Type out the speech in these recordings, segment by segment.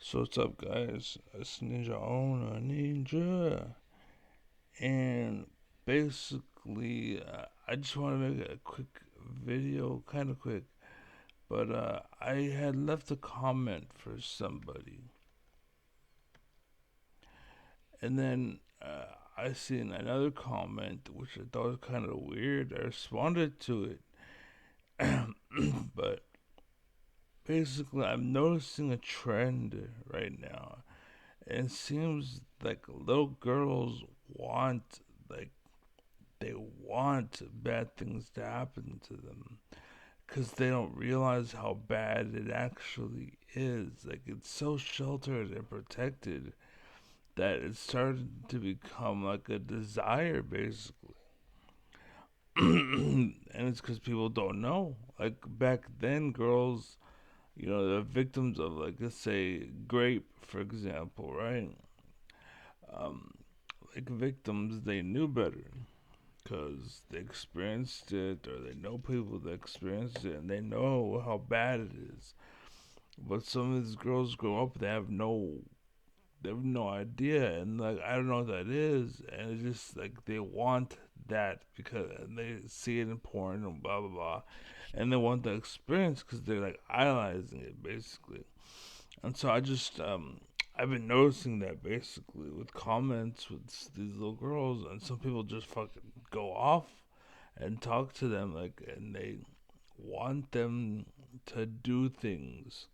So what's up, guys? It's Ninja Owner Ninja, and basically, I just want to make a quick video, kind of quick. But I had left a comment for somebody, and then I seen another comment which I thought was kind of weird. I responded to it, but basically, I'm noticing a trend right now. And it seems like little girls want like they want bad things to happen to them because they don't realize how bad it actually is. Like, it's so sheltered and protected that it's starting to become like a desire, basically. And it's because people don't know. Like, back then, girls, the victims of, like, let's say, grape, for example, right? Um, like, victims, they knew better because they experienced it or they know people that experienced it and they know how bad it is. But some of these girls grow up, they have no idea, and like I don't know what that is, and it's just like they want that because they see it in porn and blah blah blah, and they want the experience because they're like idolizing it basically. And so I've been noticing that basically with comments with these little girls, and some people just fucking go off and talk to them like, and they want them to do things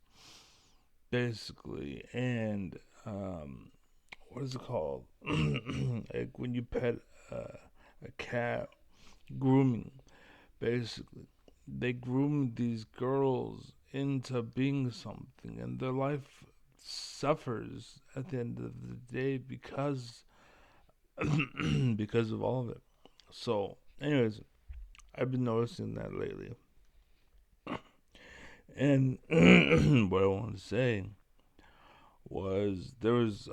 basically. And what is it called? Like when you pet a cat, grooming basically. They groom these girls into being something, and their life suffers at the end of the day because because of all of it. So, anyways, I've been noticing that lately. And what I wanted to say was there was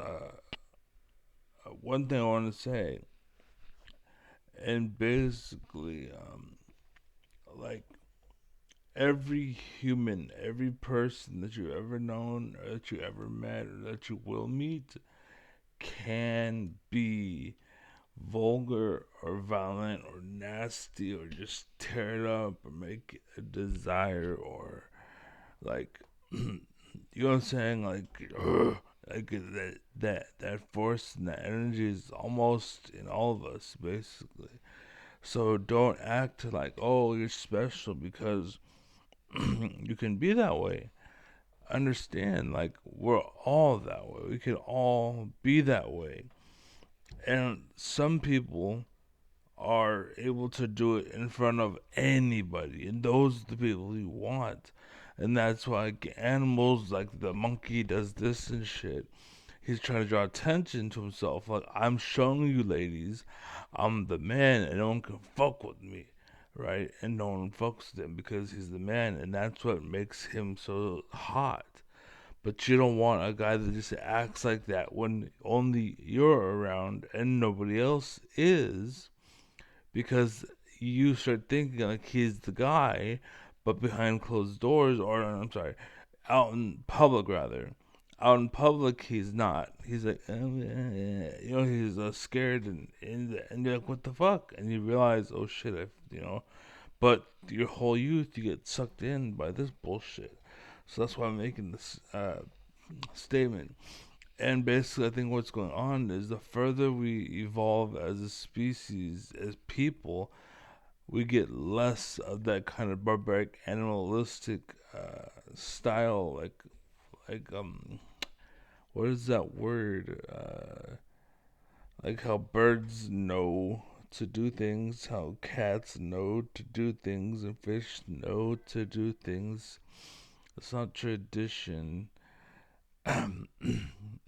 one thing I wanted to say, and basically, like every human, every person that you've ever known, or that you ever met, or that you will meet, can be vulgar or violent or nasty or just tear it up or make a desire or like you know what I'm saying, like like that force and that energy is almost in all of us basically. So don't act like, oh, you're special because you can be that way. Understand, like, we're all that way, we can all be that way. And some people are able to do it in front of anybody, and those are the people you want. And that's why animals like the monkey does this and shit. He's trying to draw attention to himself. Like, I'm showing you, ladies, I'm the man, and no one can fuck with me, right? And no one fucks with him because he's the man, and that's what makes him so hot. But you don't want a guy that just acts like that when only you're around and nobody else is, because you start thinking like he's the guy, but behind closed doors, or I'm sorry, out in public rather. Out in public, he's not. He's like, he's scared, and you're like, what the fuck? And you realize, oh shit, But your whole youth, you get sucked in by this bullshit. So that's why I'm making this statement. And basically, I think what's going on is the further we evolve as a species, as people, we get less of that kind of barbaric, animalistic style. Like, what is that word? Like how birds know to do things, how cats know to do things, and fish know to do things. It's not tradition.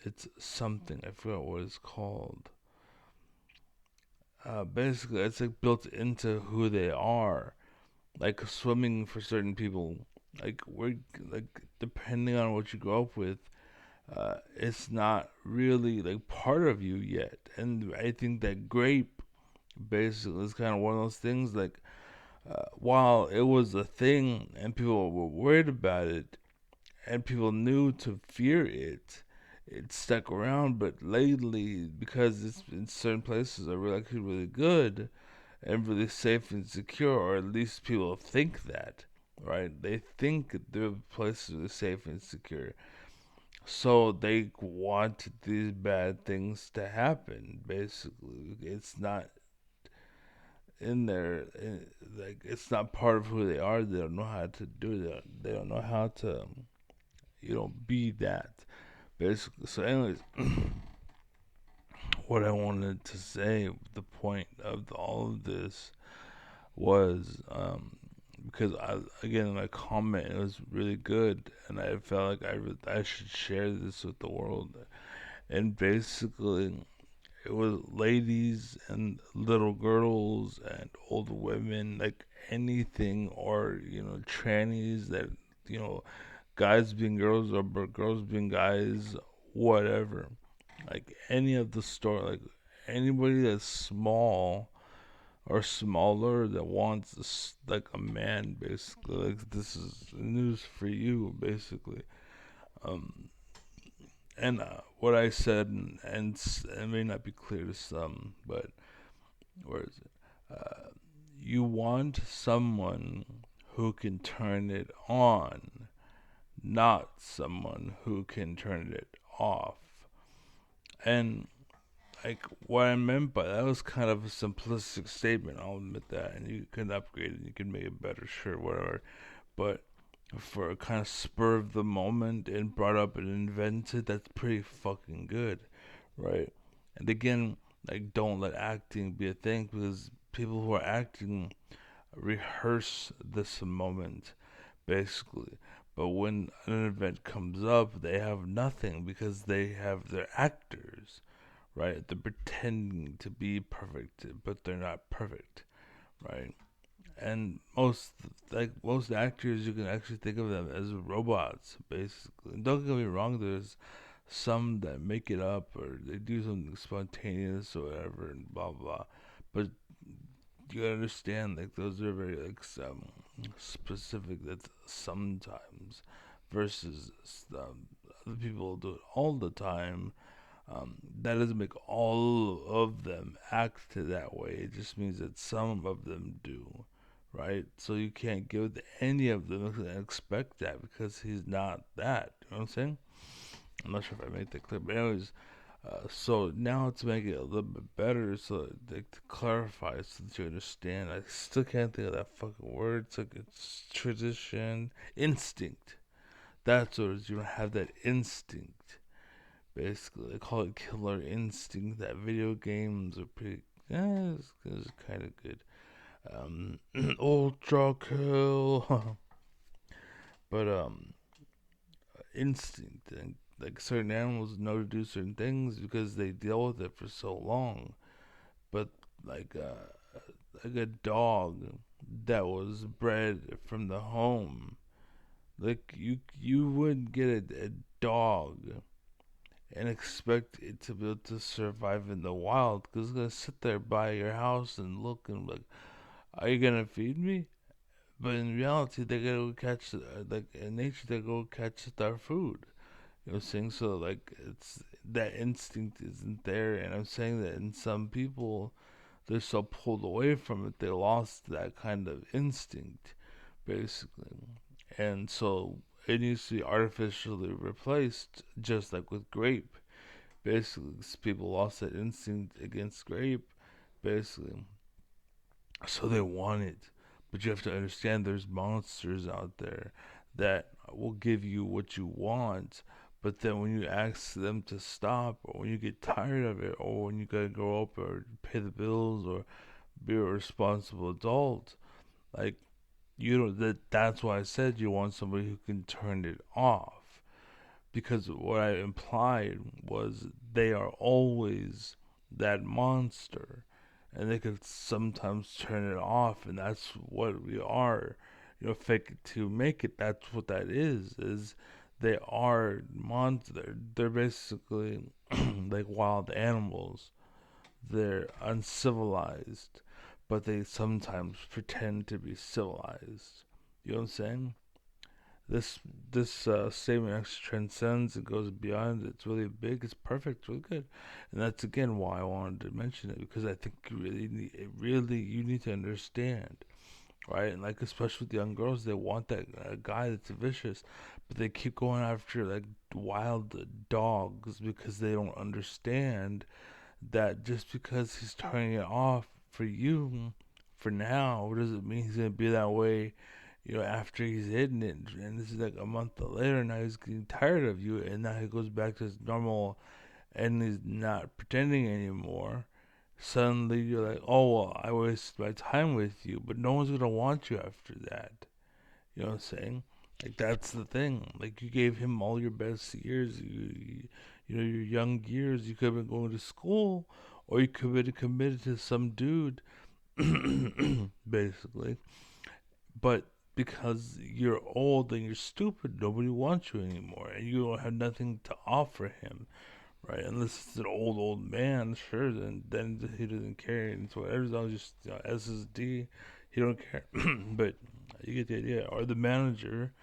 It's something. I forgot what it's called. Basically, it's like built into who they are. Like swimming for certain people, like depending on what you grow up with, it's not really like part of you yet. And I think that grape basically is kind of one of those things. Like, while it was a thing and people were worried about it, and people knew to fear it. It stuck around, but lately, because it's in certain places are really actually really good and really safe and secure, or at least people think that, right? They think the places are safe and secure, so they want these bad things to happen. Basically, it's not in there, like it's not part of who they are. They don't know how to do that. They don't know how to, be that. Basically, so anyways, what I wanted to say, the point of all of this was, because again, my comment, it was really good, and I felt like I should share this with the world. And basically, it was ladies and little girls and old women, like anything, or trannies that, you know, guys being girls or girls being guys, whatever. Like any of the store, like anybody that's small or smaller that wants like a man, basically. Like this is news for you, basically. Um, and what I said, and it may not be clear to some, but where is it? You want someone who can turn it on, not someone who can turn it off. And like what I meant by that was kind of a simplistic statement. I'll admit that, and you can upgrade it, you can make it better, sure, whatever. But for a kind of spur of the moment and brought up and invented, that's pretty fucking good, right? And again, like don't let acting be a thing, because people who are acting rehearse this moment, basically. But when an event comes up, they have nothing because they have their actors, right? They're pretending to be perfect, but they're not perfect, right? And most actors, you can actually think of them as robots, basically. And don't get me wrong, there's some that make it up or they do something spontaneous or whatever, and blah blah. But you gotta understand, like those are very like some specific. That's sometimes versus other people do it all the time. That doesn't make all of them act that way. It just means that some of them do, right? So you can't give any of them and expect that because he's not that. You know what I'm saying? I'm not sure if I made that clear, but anyways, so now to make it a little bit better, so like to clarify, so that you understand, I still can't think of that fucking word. It's like it's tradition, instinct. That's what it is. You don't have that instinct. Basically, they call it killer instinct. That video games are pretty. Yeah, it's kind of good. Ultra kill, but instinct, and like certain animals know to do certain things because they deal with it for so long. But like uh, like a dog that was bred from the home, like you wouldn't get a dog and expect it to be able to survive in the wild because it's gonna sit there by your house and look and like, are you gonna feed me? But in reality, they gotta go catch, like in nature, they go catch their food. You know what I'm saying? So like, it's that instinct isn't there, and I'm saying that in some people, they're so pulled away from it, they lost that kind of instinct, basically, and so it needs to be artificially replaced, just like with grape. Basically, people lost that instinct against grape, basically. So they want it. But you have to understand there's monsters out there that will give you what you want. But then when you ask them to stop, or when you get tired of it, or when you gotta grow up or pay the bills or be a responsible adult, like you know that's why I said you want somebody who can turn it off. Because what I implied was they are always that monster, and they could sometimes turn it off, and that's what we are. Fake it to make it. That's what that is. Is they are monster. They're basically like wild animals. They're uncivilized, but they sometimes pretend to be civilized. You know what I'm saying? This this statement actually transcends. It goes beyond. It's really big. It's perfect. It's really good, and that's again why I wanted to mention it, because I think you really need, you need to understand, right? And like especially with young girls, they want that guy that's vicious, but they keep going after like wild dogs because they don't understand that just because he's turning it off for you for now doesn't mean he's gonna be that way, after he's hitting it. And this is like a month later, now he's getting tired of you, and now he goes back to his normal, and he's not pretending anymore. Suddenly you're like, oh well, I wasted my time with you, but no one's gonna want you after that. You know what I'm saying? Like that's the thing. Like you gave him all your best years. Your young years. You could have been going to school, or you could have been committed to some dude, basically. But because you're old and you're stupid, nobody wants you anymore, and you don't have nothing to offer him, right? Unless it's an old man, sure, then he doesn't care, and so whatever's all just SSD, he don't care. But you get the idea. Or the manager,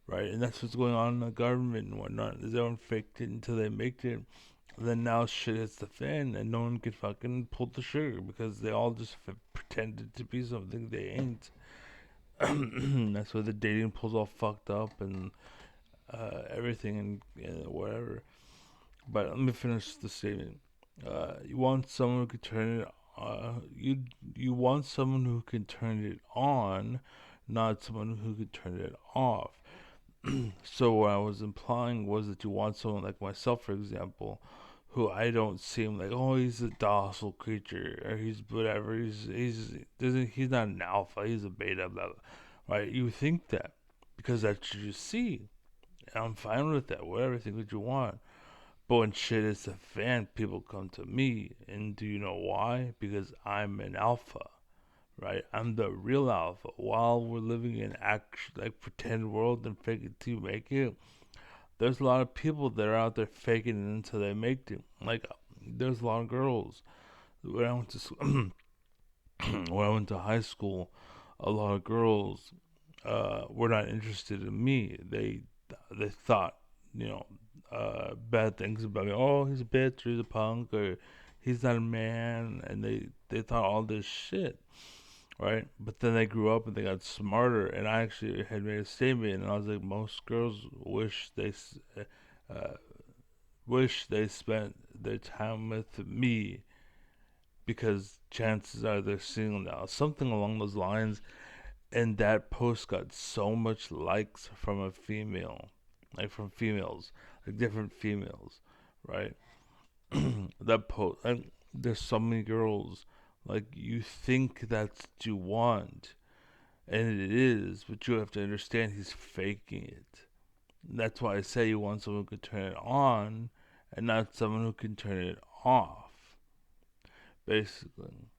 right? And that's what's going on in the government and whatnot. Is everyone faked it until they make it. And then now shit hits the fan, and no one can fucking pull the trigger because they all just pretended to be something they ain't. That's why the dating pool's all fucked up and everything and whatever. But let me finish the statement. You want someone who can turn it. You want someone who can turn it on, not someone who can turn it off. So what I was implying was that you want someone like myself, for example, who I don't seem like, oh, he's a docile creature or he's whatever. He's not an alpha. He's a beta, blah, blah, right? You think that because that's what you see. And I'm fine with that. Whatever, think what you want. But when shit is a fan, people come to me, and do you know why? Because I'm an alpha, right? I'm the real alpha. While we're living in like pretend world and fake it till you make it, there's a lot of people that are out there faking it until they make it. Like there's a lot of girls when I went to when I went to high school. A lot of girls were not interested in me. They thought, bad things about me. Oh, he's a bitch, or he's a punk, or he's not a man, and they thought all this shit, right? But then they grew up and they got smarter, and I actually had made a statement, and I was like, most girls uh, wish they spent their time with me because chances are they're single now, something along those lines. And that post got so much likes from a female, like from females, like different females, right? That post, and there's so many girls, like you think that's what you want, and it is, but you have to understand he's faking it. That's why I say you want someone who can turn it on, and not someone who can turn it off, basically,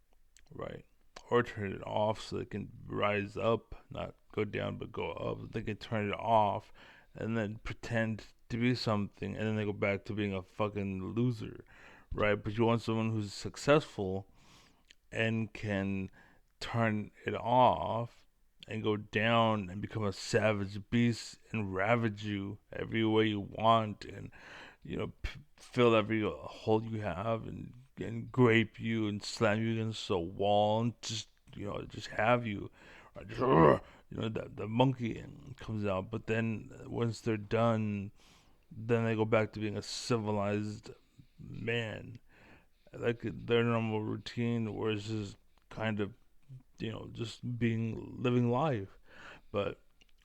right? Or turn it off so they can rise up, not go down but go up. They can turn it off and then pretend to be something, and then they go back to being a fucking loser, right? But you want someone who's successful and can turn it off and go down and become a savage beast and ravage you every way you want, and fill every hole you have, and grape you and slam you against the wall and just have you, just, the monkey comes out. But then once they're done, then they go back to being a civilized man, like their normal routine, where it's just kind of just being living life. But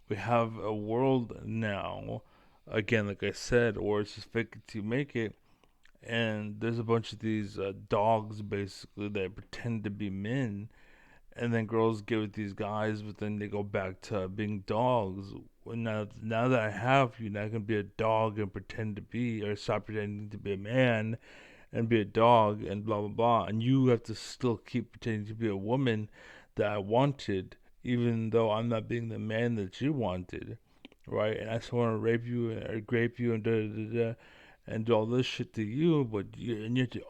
we have a world now, again, like I said, where it's just fake it to make it, and there's a bunch of these dogs basically that pretend to be men, and then girls get with these guys, but then they go back to being dogs. Well, now that I have you, now I can be a dog and pretend to be, or stop pretending to be a man and be a dog, and blah blah blah. And you have to still keep pretending to be a woman that I wanted, even though I'm not being the man that you wanted, right? And I still want to rape you or grape you and da da da, and do all this shit to you. But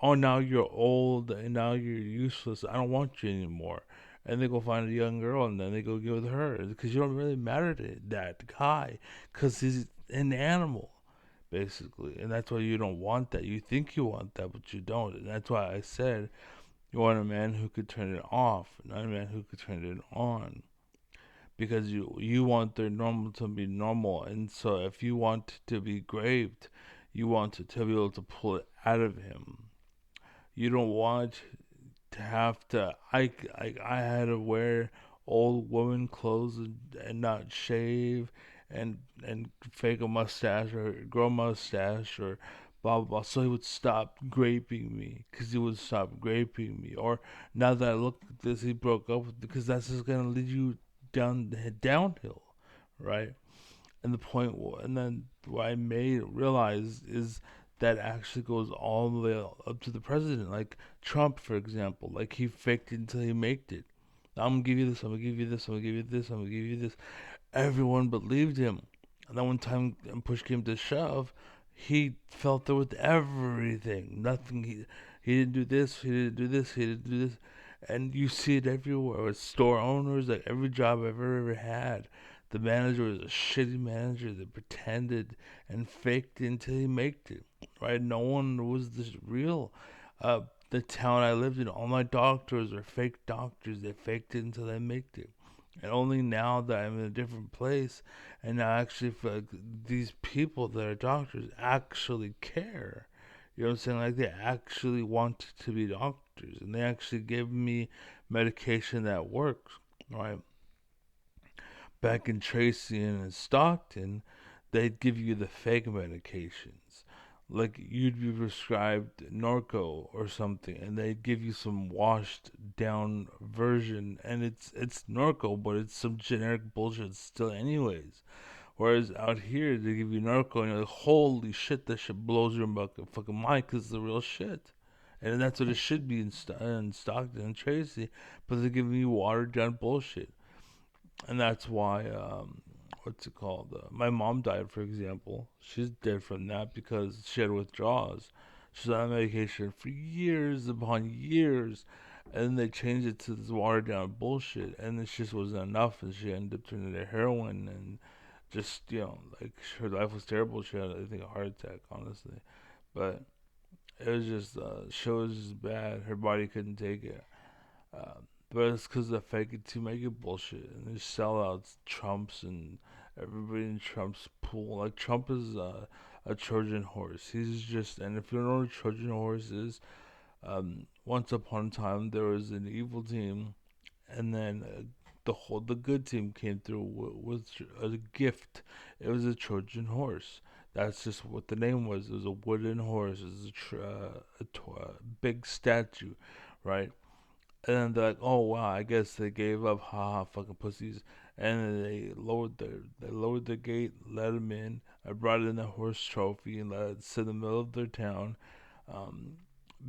oh, now you're old and now you're useless. I don't want you anymore. and they go find a young girl, and then they go get with her because you don't really matter to that guy because he's an animal basically, and that's why you don't want that. You think you want that, but you don't, and that's why I said you want a man who could turn it off, not a man who could turn it on. Because you want their normal to be normal, and so if you want to be raped, you want to be able to pull it out of him. You don't want to have to. I had to wear old woman clothes and not shave, and fake a mustache or grow a mustache or blah blah blah. So he would stop raping me, because he would stop raping me. Or now that I look at this, he broke up with, because that's just gonna lead you downhill, right? And the point, and then what I made realize is that actually goes all the way up to the president. Like Trump, for example, like he faked it until he made it. I'm gonna give you this. I'm gonna give you this. I'm gonna give you this. I'm gonna give you this. Everyone believed him. And then when time and push came to shove, he felt there with everything. Nothing. He didn't do this. He didn't do this. He didn't do this. And you see it everywhere with store owners. Like every job I've ever had, the manager was a shitty manager that pretended and faked it until he made it. Right? No one was this real. Uh, the town I lived in, all my doctors are fake doctors. They faked it until they made it. And only now that I'm in a different place, and now actually for like, these people that are doctors actually care. You know what I'm saying? Like they actually want to be doctors, and they actually give me medication that works. Right? Back in Tracy and in Stockton, they'd give you the fake medications. Like you'd be prescribed Norco or something, and they'd give you some washed down version, and it's Norco, but it's some generic bullshit still, anyways. Whereas out here, they give you Norco, and you're like, holy shit, that shit blows your fucking mind, because it's the real shit. And that's what it should be in Stockton and Tracy, but they're giving you watered down bullshit. And that's why what's it called? My mom died, for example. She's dead from that because she had withdrawals. She was on medication for years upon years, and then they changed it to this watered down bullshit, and it just wasn't enough, and she ended up turning to heroin, and just like her life was terrible. She had, I think, a heart attack, honestly, but it was just she was just bad. Her body couldn't take it. But it's because of the fake it to make it bullshit, and there's sellouts, Trumps, and everybody in Trump's pool. Like Trump is a Trojan horse. He's just, and if you don't know what a Trojan horse is, once upon a time there was an evil team, and then the good team came through with a gift. It was a Trojan horse. That's just what the name was. It was a wooden horse. It was a big statue, right? And then they're like, "Oh wow, I guess they gave up, haha, fucking pussies." And then they lowered the gate, let them in. I brought in the horse trophy and let it sit in the middle of their town, um,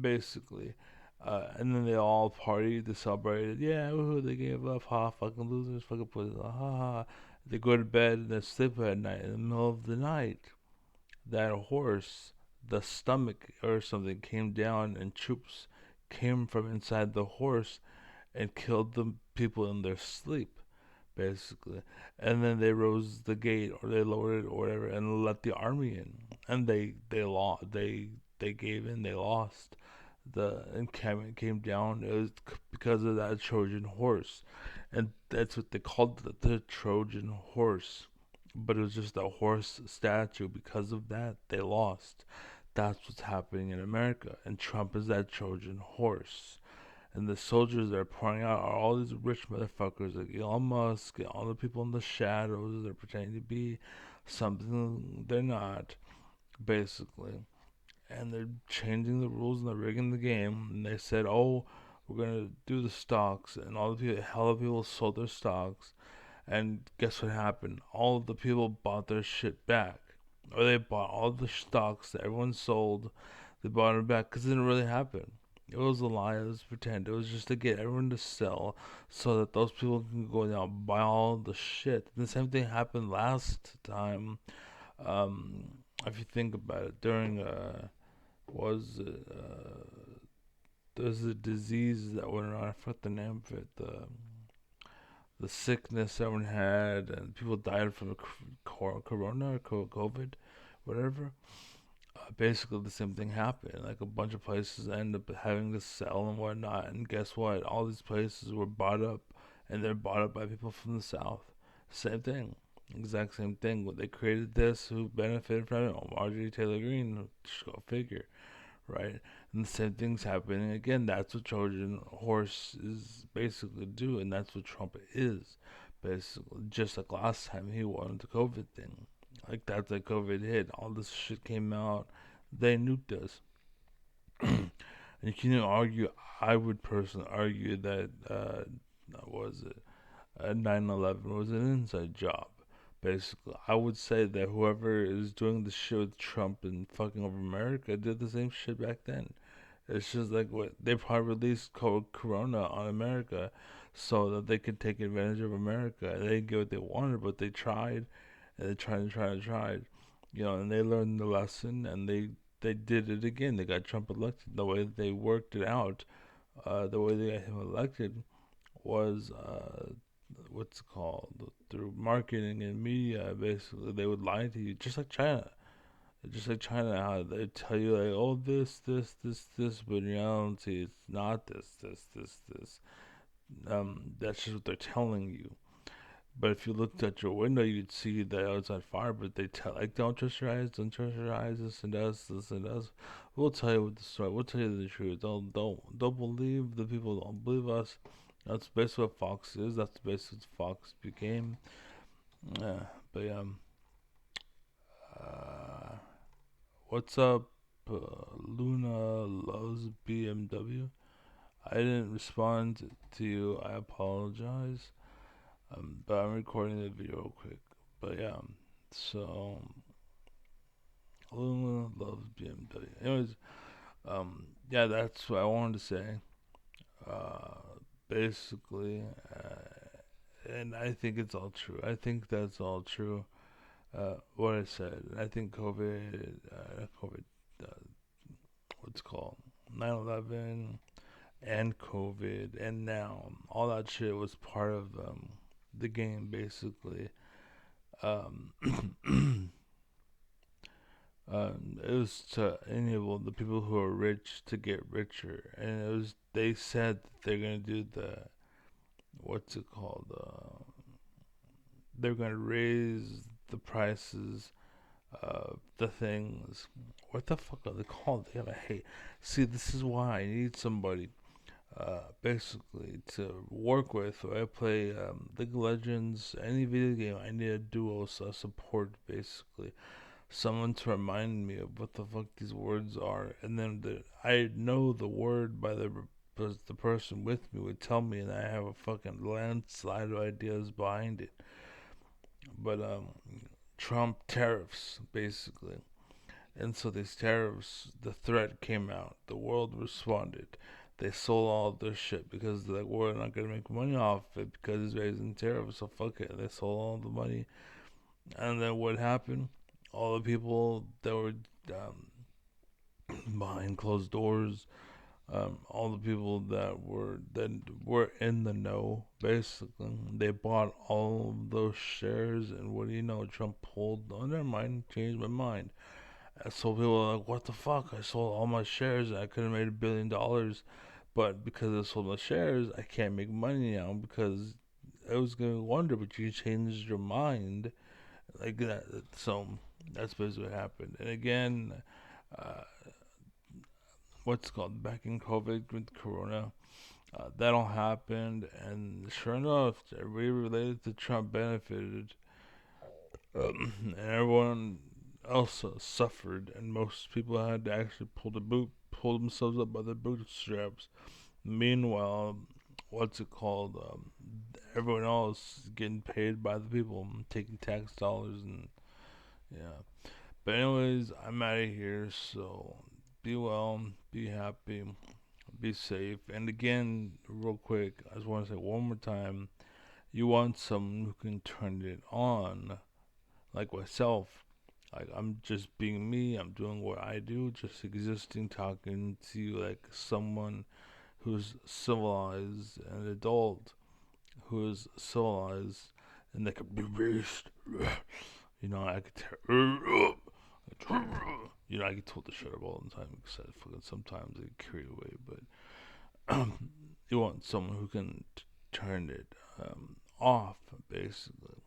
basically. And then they all partied, they celebrated. Yeah, woohoo, they gave up, ha, fucking losers, fucking pussies, ha ha. They go to bed and they sleep at night. In the middle of the night, that horse, the stomach or something came down, and troops came from inside the horse and killed the people in their sleep, basically. And then they rose the gate, or they lowered it or whatever, and let the army in. And they lost. They gave in. They lost. The encampment came down. It was because of that Trojan horse, and that's what they called the Trojan horse. But it was just a horse statue. Because of that, they lost. That's what's happening in America, and Trump is that Trojan horse. And the soldiers that are pouring out are all these rich motherfuckers like Elon Musk and all the people in the shadows that are pretending to be something they're not, basically. And they're changing the rules and they're rigging the game. And they said, oh, we're gonna do the stocks, and all the people, hell of people sold their stocks. And guess what happened? All of the people bought their shit back, or they bought all the stocks that everyone sold. They bought it back because it didn't really happen. It was a lie. It was pretend. It was just to get everyone to sell so that those people can go down and buy all the shit. The same thing happened last time. If you think about it, during was there's a disease that went around. I forgot the name of it. the sickness everyone had, and people died from the corona or COVID, whatever. Basically, the same thing happened. Like a bunch of places end up having to sell and whatnot, and guess what? All these places were bought up, and they're bought up by people from the South. Same thing, exact same thing. When they created this, who benefited from it? Oh, Marjorie Taylor Greene. Just go figure, right? And the same thing's happening again. That's what Trojan horse is basically doing. That's what Trump is, basically. Just like last time he won the COVID thing. Like that's like COVID hit. All this shit came out. They nuked us. And you can argue. I would personally argue that was it 9/11 was an inside job. Basically, I would say that whoever is doing the shit with Trump and fucking over America did the same shit back then. It's just like what they probably released Corona on America so that they could take advantage of America. They didn't get what they wanted, but they tried and they tried and tried and tried. And they learned the lesson and they did it again. They got Trump elected. The way they worked it out, the way they got him elected was what's it called, through marketing and media. Basically, they would lie to you, just like China. Just like China, how they tell you like, oh, this, but in reality, it's not this. That's just what they're telling you. But if you looked at your window, you'd see that it's on fire. But they tell like, don't trust your eyes, don't trust your eyes. This and us. We'll tell you what the story. We'll tell you the truth. Don't believe the people. Don't believe us. That's basically what Fox is. That's basically what Fox became. Yeah, but uh, what's up? Luna loves BMW. I didn't respond to you. I apologize. But I'm recording the video real quick. But yeah, so Luna loves BMW. Anyways, yeah, that's what I wanted to say. Basically, and I think it's all true. I think that's all true. What I said. I think uh, what's it called 9/11 and COVID and now all that shit was part of the game basically. Um, it was to enable the people who are rich to get richer, and it was they said that they're gonna do the what's it called? They're gonna raise the prices of the things. What the fuck are they called? They gotta hate. See, this is why I need somebody basically to work with. Or I play League of Legends, any video game. I need a duo support basically, someone to remind me of what the fuck these words are, and then I know the word by the person with me would tell me, and I have a fucking landslide of ideas behind it. But Trump tariffs basically. And so these tariffs, the threat came out. The world responded. They sold all their shit because they're like, we're not gonna make money off it because he's raising tariffs. So fuck it. They sold all the money. And then what happened? All the people that were behind closed doors, all the people that were in the know, basically, they bought all of those shares. And what do you know? Trump pulled. Oh, never mind. Changed my mind. So people are like, what the fuck? I sold all my shares and I could have made $1 billion. But because I sold my shares, I can't make money now because I was going to wonder, but you changed your mind. Like that. So that's basically what happened. And again, uh, what's called back in COVID with Corona, that all happened. And sure enough, everybody related to Trump benefited. And everyone else suffered, and most people had to actually pull themselves up by their bootstraps. Meanwhile, what's it called? Everyone else getting paid by the people, taking tax dollars, and yeah. But anyways, I'm out of here. So be well, be happy, be safe. And again, real quick, I just want to say one more time: you want someone who can turn it on like myself. Like I'm just being me. I'm doing what I do, just existing, talking to you like someone who's civilized and adult. who is civilized and they could be raised. You know, I could tear. You know, I get told to shut up all the time because I fucking sometimes I get carried away. But you want someone who can turn it off, basically.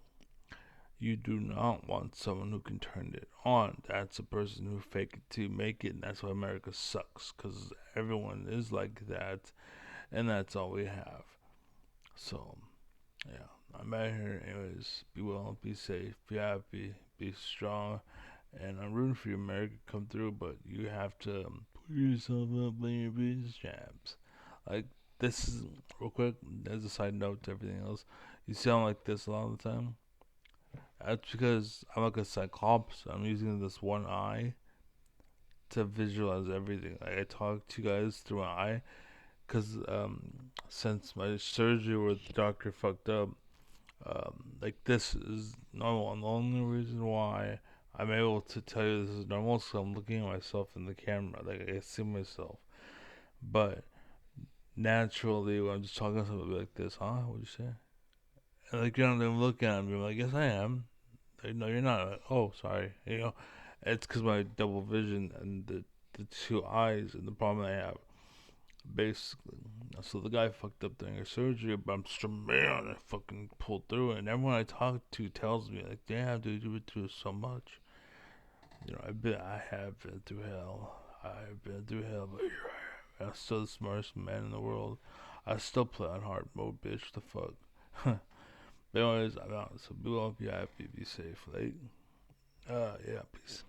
You do not want someone who can turn it on. That's a person who fake it to make it, and that's why America sucks. Because everyone is like that, and that's all we have. So, yeah, I'm out here. Anyways, be well, be safe, be happy, be strong, and I'm rooting for you, America, to come through. But you have to put yourself up in your bootstraps. Like this is real quick. As a side note to everything else, you sound like this a lot of the time. That's because I'm like a cyclops. I'm using this one eye to visualize everything. Like I talk to you guys through my eye, cause since my surgery where the doctor fucked up, like this is normal. And the only reason why I'm able to tell you this is normal is 'cause I'm looking at myself in the camera. Like I see myself, but naturally when I'm just talking to somebody like this, huh? What'd you say? And like you know, they look at me like, yes, I am. Like, no, you're not. Like, oh, sorry. You know, it's because my double vision and the two eyes and the problem I have. Basically, so the guy fucked up during his surgery, but I'm still man. I fucking pulled through it, and everyone I talk to tells me like, "Damn, dude, you went through so much." You know, I have been through hell. I've been through hell, but here I am. I'm still the smartest man in the world. I still play on hard mode, bitch. The fuck. But anyways, I'm out. So be well, be happy, be safe. Like, yeah, peace.